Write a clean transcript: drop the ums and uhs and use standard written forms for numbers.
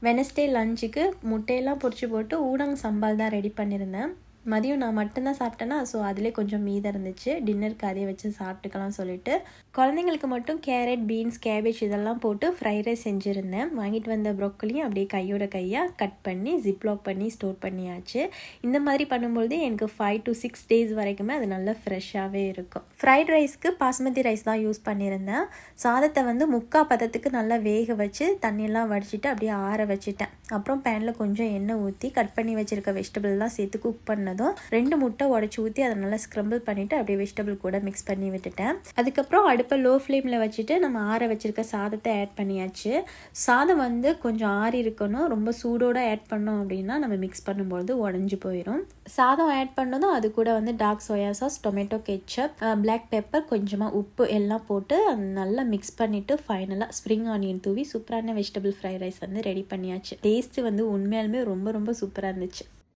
Wednesday லஞ்சுக்கு முட்டையெல்லாம் பொரிச்சு போட்டு ஊடகம் சம்பால் தான் ரெடி பண்ணியிருந்தேன். மதியம் நான் மட்டும்தான் சாப்பிட்டேன்னா, ஸோ அதிலே கொஞ்சம் மீதம் இருந்துச்சு. டின்னருக்கு அதே வச்சு சாப்பிட்டுக்கலாம் சொல்லிட்டு குழந்தைங்களுக்கு மட்டும் கேரட், பீன்ஸ், கேபேஜ் இதெல்லாம் போட்டு ஃப்ரைட் ரைஸ் செஞ்சுருந்தேன். வாங்கிட்டு வந்த ப்ரோக்கலியும் அப்படியே கையோட கையாக கட் பண்ணி ஜிப்லாக் பண்ணி ஸ்டோர் பண்ணியாச்சு. இந்த மாதிரி பண்ணும்பொழுது எனக்கு 5 to 6 days வரைக்குமே அது நல்லா ஃப்ரெஷ்ஷாகவே இருக்கும். ஃப்ரைட் ரைஸ்க்கு பாஸ்மதி ரைஸ் தான் யூஸ் பண்ணியிருந்தேன். சாதத்தை வந்து 3/4 பதத்துக்கு நல்லா வேக வச்சு தண்ணியெல்லாம் வடிச்சிட்டு அப்படியே ஆற வச்சுட்டேன். அப்புறம் பேனில் கொஞ்சம் எண்ணெய் ஊற்றி கட் பண்ணி வச்சுருக்க வெஜிடபிள்லாம் சேர்த்து குக் பண்ணதும் 2 முட்டை உடச்சி ஊற்றி அதை நல்லா ஸ்க்ரம்பிள் பண்ணிவிட்டு அப்படியே வெஜிடபிள் கூட மிக்ஸ் பண்ணி விட்டுட்டேன். அதுக்கப்புறம் அடுப்பை லோ ஃப்ளேமில் வச்சுட்டு நம்ம ஆற வச்சுருக்க சாதத்தை ஆட் பண்ணியாச்சு. சாதம் வந்து கொஞ்சம் ஆறி இருக்கணும். ரொம்ப சூடோடு ஆட் பண்ணோம் அப்படின்னா நம்ம மிக்ஸ் பண்ணும்போது உடஞ்சி போயிடும். சாதம் ஆட் பண்ணதும் அது கூட வந்து dark soya sauce, tomato ketchup, black pepper, கொஞ்சமாக உப்பு எல்லாம் போட்டு நல்லா மிக்ஸ் பண்ணிவிட்டு ஃபைனலாக ஸ்ப்ரிங் ஆனியன் தூவி சூப்பரான வெஜிடபிள் ஃப்ரைட் ரைஸ் வந்து ரெடி பண்ணியாச்சு. டேஸ்ட்டு வந்து உண்மையாலுமே ரொம்ப ரொம்ப சூப்பராக இருந்துச்சு.